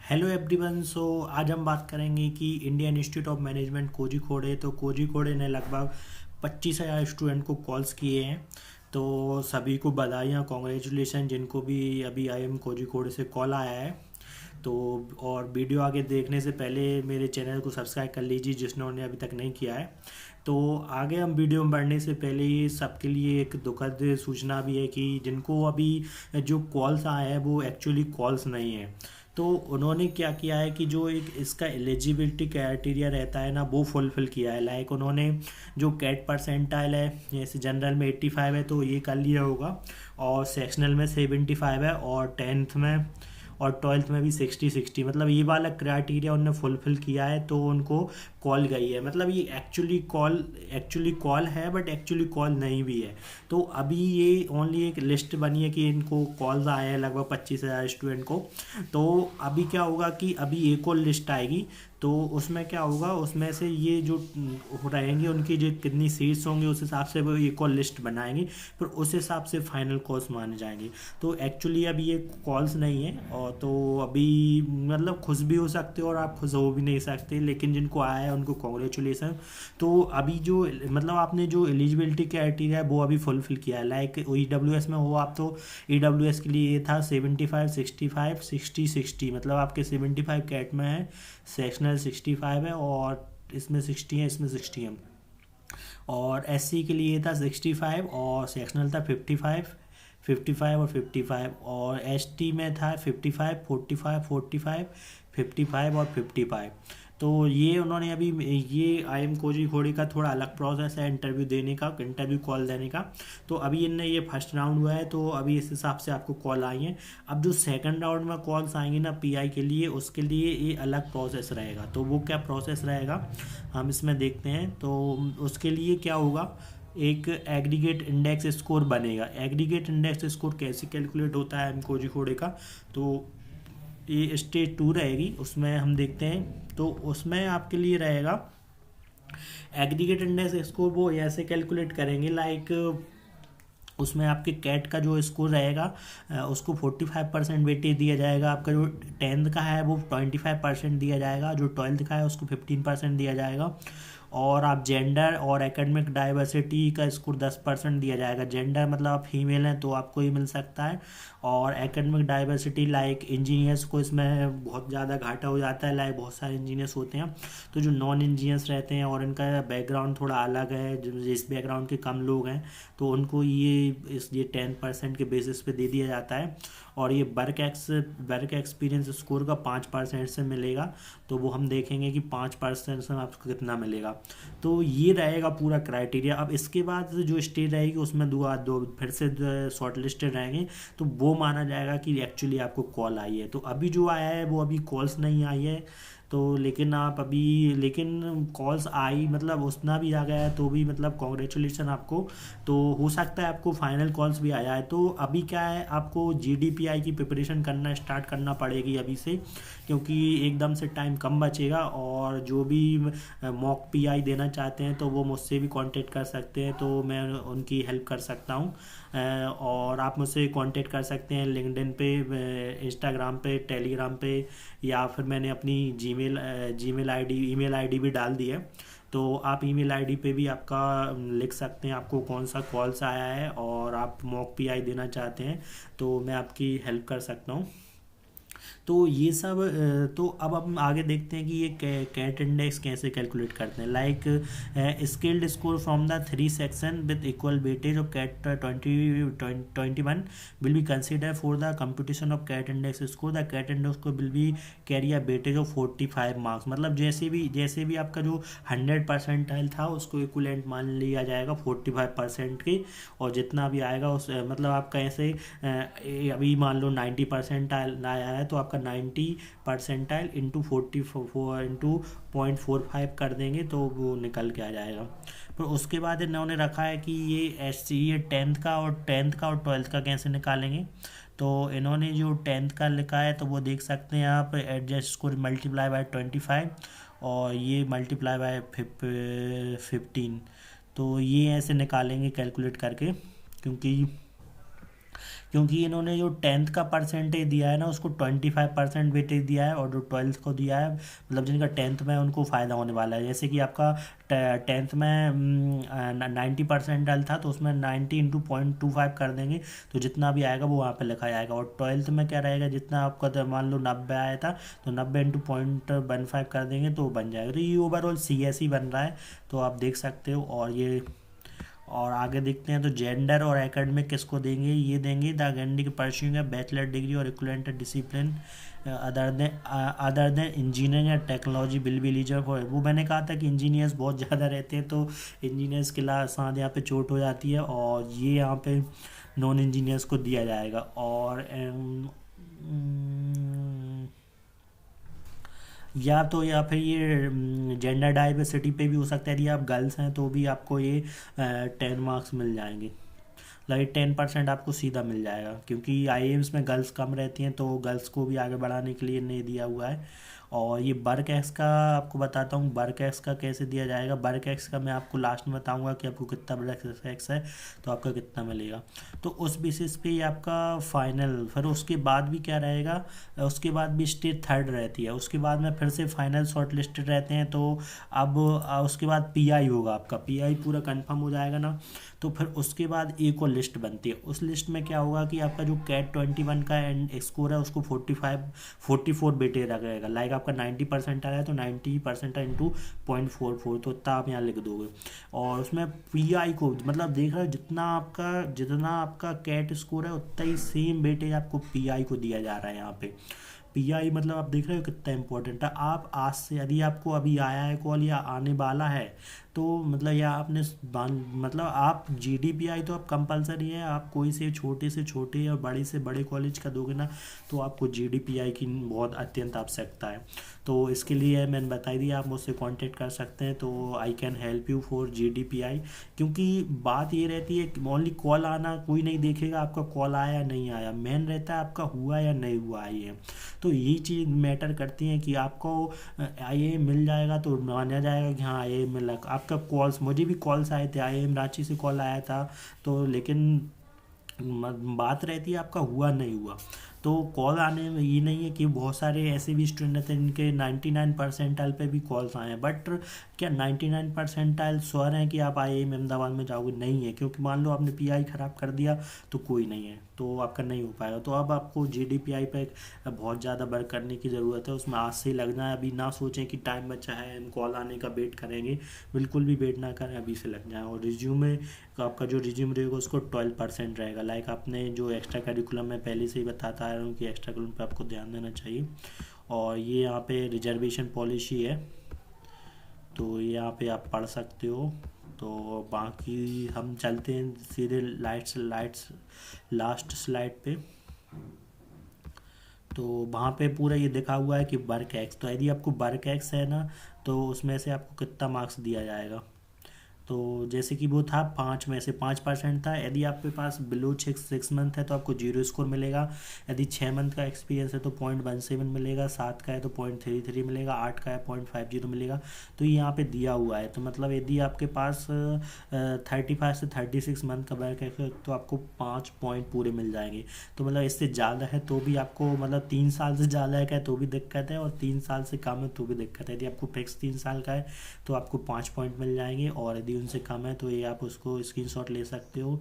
Hello everyone. आज हम बात करेंगे कि Indian institute of management Kozhikode तो कोझीकोड ने लगभग 25,000 स्टूडेंट को कॉल्स किए हैं। तो सभी को बधाइयाँ, कॉन्ग्रेचुलेसन जिनको भी अभी IIM कोझीकोड से कॉल आया है। तो और वीडियो आगे देखने से पहले मेरे चैनल को सब्सक्राइब कर लीजिए जिन्होंने अभी तक नहीं किया है। तो आगे हम वीडियो में बढ़ने से पहले ही सबके लिए एक दुखद सूचना भी है कि जिनको अभी जो कॉल्स आए हैं वो एक्चुअली कॉल्स नहीं है। तो उन्होंने क्या किया है कि जो एक इसका एलिजिबिलिटी क्राइटेरिया रहता है ना, वो फुलफिल किया है। लाइक उन्होंने जो कैट परसेंटाइल है, जैसे जनरल में 85 है तो ये कर लिया होगा, और सेक्शनल में 75 है, और 10th में और 12th में भी 60-60, मतलब ये वाला क्राइटेरिया उन्होंने फुलफिल किया है तो उनको कॉल गई है। मतलब ये एक्चुअली कॉल है, बट एक्चुअली कॉल नहीं भी है। तो अभी ये ओनली एक लिस्ट बनी है कि इनको कॉल्स आए हैं लगभग 25,000 स्टूडेंट को। तो अभी क्या होगा कि अभी एक और लिस्ट आएगी, तो उसमें क्या होगा, उसमें से ये जो रहेंगे उनकी जो कितनी सीट्स होंगी उस हिसाब से वो एक और लिस्ट बनाएंगे, फिर उस हिसाब से फाइनल कॉल्स माने जाएंगे। तो एक्चुअली अभी ये कॉल्स नहीं है, और तो अभी मतलब खुश भी हो सकते हो और आप खुश हो भी नहीं सकते, लेकिन जिनको आया है उनको कॉन्ग्रेचुलेसन। तो अभी जो मतलब आपने जो एलिजिबिलिटी क्राइटेरिया है वो अभी फुलफिल किया है। लाइक EWS में हो आप, तो EWS के लिए ये था 75, 65, 60-60, मतलब आपके 75 कैट में है, सेक्शनल 65 है, और इसमें 60 है, इसमें 60 है। और SC के लिए था 65 और सेक्शनल था 55, 55 और 55, और ST में था 55, 45, 45, 55 और 55। तो ये उन्होंने अभी ये IIM कोझीकोड का थोड़ा अलग प्रोसेस है इंटरव्यू देने का, इंटरव्यू कॉल देने का। तो अभी इनने ये फर्स्ट राउंड हुआ है, तो अभी इस हिसाब से आपको कॉल आई है। अब जो सेकंड राउंड में कॉल्स आएंगी ना PI के लिए, उसके लिए ये अलग प्रोसेस रहेगा। तो वो क्या प्रोसेस रहेगा हम इसमें देखते हैं। तो उसके लिए क्या होगा, एक एग्रीगेट इंडेक्स स्कोर बनेगा। एग्रीगेट इंडेक्स स्कोर कैसे कैलकुलेट होता है कोझीकोड का, तो ये स्टेज 2 रहेगी, उसमें हम देखते हैं। तो उसमें आपके लिए रहेगा एग्रीगेट इंडेक्स स्कोर, वो ऐसे कैलकुलेट करेंगे लाइक उसमें आपके कैट का जो स्कोर रहेगा उसको 45% वेटेज दिया जाएगा। आपका जो 10th का है वो 25% दिया जाएगा, जो 12th का है उसको 15% दिया जाएगा। और आप जेंडर और एकेडमिक डाइवर्सिटी का स्कोर 10% दिया जाएगा। जेंडर मतलब आप फीमेल हैं तो आपको ही मिल सकता है, और एकेडमिक डाइवर्सिटी लाइक इंजीनियर्स को इसमें बहुत ज़्यादा घाटा हो जाता है। लाइक बहुत सारे इंजीनियर्स होते हैं, तो जो नॉन इंजीनियर्स रहते हैं और इनका बैकग्राउंड थोड़ा अलग है, जिस बैकग्राउंड के कम लोग हैं, तो उनको ये 10% के बेसिस पे दे दिया जाता है। और ये वर्क एक्सपीरियंस स्कोर का 5% से मिलेगा। तो वो हम देखेंगे कि 5% से आपको कितना मिलेगा। तो ये रहेगा पूरा क्राइटेरिया। अब इसके बाद जो स्टेज रहेगी उसमें दो फिर से शॉर्ट लिस्टेड रहेंगे, तो वो माना जाएगा कि एक्चुअली आपको कॉल आई है। तो अभी जो आया है वो अभी कॉल्स नहीं आई है। तो लेकिन आप अभी लेकिन कॉल्स आई, मतलब उतना भी आ गया है तो भी मतलब कॉन्ग्रेचुलेसन आपको। तो हो सकता है आपको फाइनल कॉल्स भी आया है। तो अभी क्या है, आपको GDPI की प्रिपरेशन करना स्टार्ट करना पड़ेगी अभी से, क्योंकि एकदम से टाइम कम बचेगा। और जो भी मॉक PI देना चाहते हैं तो वो मुझसे भी कांटेक्ट कर सकते हैं, तो मैं उनकी हेल्प कर सकता हूँ। और आप मुझसे कांटेक्ट कर सकते हैं लिंक्डइन पे, इंस्टाग्राम पे, टेलीग्राम पे, या फिर मैंने अपनी ईमेल आईडी भी डाल दी है। तो आप ईमेल आईडी पे भी आपका लिख सकते हैं आपको कौन सा कॉल्स आया है और आप मॉक PI देना चाहते हैं, तो मैं आपकी हेल्प कर सकता हूँ। तो ये सब तो अब हम आगे देखते हैं कि ये कैट इंडेक्स कैसे कैलकुलेट करते हैं। Like skilled score from the 3 section with equal weightage of CAT 21 will be consider for the computation of CAT index score. The CAT index को will be carry a weightage of 45 marks. मतलब जैसे भी आपका जो 100% था उसको equivalent मान लिया जाएगा 45% के, और जितना भी आएगा उस मतलब आपका ऐसे अभी मान लो 90% आया है तो आपका 90% इंटू 44 इंटू 0.45 कर देंगे तो वो निकल के आ जाएगा। पर उसके बाद इन्होंने रखा है कि ये 10th का और 12th का कैसे निकालेंगे। तो इन्होंने जो 10th का लिखा है तो वो देख सकते हैं आप, एडजस्ट स्कोर मल्टीप्लाई बाय 25 और ये मल्टीप्लाई बाय 15। तो ये ऐसे निकालेंगे कैलकुलेट करके, क्योंकि क्योंकि इन्होंने जो 10th का परसेंटेज दिया है ना उसको 25% वेटेज दिया है, और जो 12th को दिया है मतलब जिनका 10th में उनको फ़ायदा होने वाला है। जैसे कि आपका 10th में 90% था तो उसमें 90 × 0.25 कर देंगे, तो जितना भी आएगा वो वहाँ पे लिखा जाएगा। और 12th में क्या रहेगा, जितना आपका तो मान लो 90 आया था तो 90 × 0.15 कर देंगे तो बन जाएगा। तो ये ओवरऑल CSE बन रहा है, तो आप देख सकते हो। और आगे देखते हैं तो जेंडर और एकेडमिक किसको देंगे, ये देंगे the candidate pursuing a bachelor degree और equivalent discipline other than engineering या technology will be eligible for. वो मैंने कहा था कि इंजीनियर्स बहुत ज़्यादा रहते हैं, तो इंजीनियर्स के साथ यहाँ पे चोट हो जाती है, और ये यहाँ पे नॉन इंजीनियर्स को दिया जाएगा। और या फिर ये जेंडर डाइवर्सिटी पे भी हो सकता है, यदि आप गर्ल्स हैं तो भी आपको ये 10 मार्क्स मिल जाएंगे, लाइक 10% आपको सीधा मिल जाएगा, क्योंकि IIMs में गर्ल्स कम रहती हैं तो गर्ल्स को भी आगे बढ़ाने के लिए नहीं दिया हुआ है। और ये वर्क एक्स का आपको बताता हूँ, वर्क एक्स का कैसे दिया जाएगा। वर्क एक्स का मैं आपको लास्ट में बताऊँगा कि आपको कितना वर्क एक्स है तो आपका कितना मिलेगा, तो उस बेसिस पे ये आपका फाइनल। फिर उसके बाद भी क्या रहेगा, उसके बाद भी स्टेज थर्ड रहती है, उसके बाद में फिर से फाइनल शॉर्ट लिस्टेड रहते हैं। तो अब उसके बाद PI होगा, आपका PI पूरा कंफर्म हो जाएगा ना, तो फिर उसके बाद एक और लिस्ट बनती है। उस लिस्ट में क्या होगा कि आपका जो कैट 21 का एंड स्कोर है उसको 44 बेटे रहेगा। लाइक आपका 90% आया है तो 90% इंटू 0.44, तो इतना आप यहाँ लिख दोगे। और उसमें PI को मतलब देख रहे हो, जितना आपका कैट स्कोर है उतना ही सेम वेटेज आपको PI को दिया जा रहा है यहाँ पे। PI मतलब आप देख रहे हो कितना इंपॉर्टेंट है। आप आज से यदि आपको अभी आया है कॉल या आने वाला है तो मतलब या आपने मतलब आप GDPI तो आप कंपलसरी है, आप कोई से छोटे और बड़े से बड़े कॉलेज का दोगे ना तो आपको GDPI की बहुत अत्यंत आवश्यकता है। तो इसके लिए मैंने बताई दिया, आप मुझसे कांटेक्ट कर सकते हैं, तो I can help you for GDPI। क्योंकि बात ये रहती है कि ओनली कॉल आना कोई नहीं देखेगा आपका कॉल आया या नहीं आया, मेन रहता है आपका हुआ या नहीं हुआ IIM। तो यही चीज़ मैटर करती है कि आपको IIM मिल जाएगा तो माना जाएगा कि हाँ IIM मिला। आपका कॉल्स, मुझे भी कॉल्स आए थे, IIM रांची से कॉल आया था, तो लेकिन बात रहती है आपका हुआ नहीं हुआ। तो कॉल आने में ये नहीं है कि बहुत सारे ऐसे भी स्टूडेंट रहते हैं जिनके 99 परसेंटाइल पे भी कॉल्स आए हैं, बट क्या 99 परसेंटाइल श्योर हैं कि आप IIM अहमदाबाद में जाओगे? नहीं है, क्योंकि मान लो आपने PI ख़राब कर दिया तो कोई नहीं है, तो आपका नहीं हो पाएगा। तो अब आपको GDPI पे बहुत ज़्यादा वर्क करने की ज़रूरत है, उसमें आज से ही लगना है। अभी ना सोचें कि टाइम बचा है हम कॉल आने का वेट करेंगे, बिल्कुल भी वेट ना करें, अभी से लग जाए। और रिज्यूमे आपका जो रिज्यूम रहेगा उसको 12% रहेगा। लाइक आपने जो एक्स्ट्रा करिकुलम में पहले से ही बताता आ रहा हूँ कि एक्स्ट्रा करिकुलम पे आपको ध्यान देना चाहिए। और ये यहाँ पे रिजर्वेशन पॉलिसी है, तो ये यहाँ पे आप पढ़ सकते हो। तो बाकी हम चलते हैं सीधे लाइट्स लास्ट स्लाइड पे। तो वहाँ पे पूरा ये लिखा हुआ है कि वर्क एक्स, तो यदि आपको वर्क एक्स है ना तो उसमें से आपको कितना मार्क्स दिया जाएगा। तो जैसे कि वो था 5 में से 5% था। यदि आपके पास बिलो 6 मंथ है तो आपको 0 स्कोर मिलेगा। यदि 6 मंथ का एक्सपीरियंस है तो 0.17 मिलेगा, 7 का है तो 0.33 मिलेगा, 8 का है 0.50 मिलेगा। तो ये यहाँ पे दिया हुआ है। तो मतलब यदि आपके पास 35 से 36 मंथ का बैक है तो आपको 5 पॉइंट पूरे मिल जाएंगे। तो मतलब इससे ज़्यादा है तो भी आपको, मतलब 3 साल से ज़्यादा है तो भी दिक्कत है, और 3 साल से कम है तो भी दिक्कत है। यदि आपको फिक्स 3 साल का है तो आपको 5 पॉइंट मिल जाएंगे, और यदि उनसे कम है तो ये आप उसको स्क्रीनशॉट ले सकते हो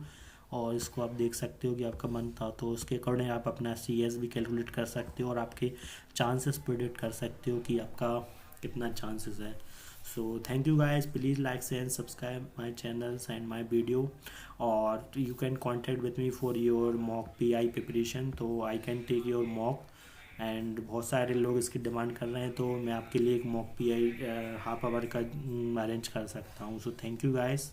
और इसको आप देख सकते हो कि आपका मन था, तो उसके अकॉर्डिंग आप अपना CS भी कैलकुलेट कर सकते हो और आपके चांसेस प्रिडिक्ट कर सकते हो कि आपका कितना चांसेस है। So thank you guys, please like share and subscribe my channels and my video. और you can contact with me for your mock PI preparation, तो I can take your mock. And बहुत सारे लोग इसकी demand कर रहे हैं, तो मैं आपके लिए एक मॉक PI हाफ आवर का अरेंज कर सकता हूँ। सो थैंक यू गाइस।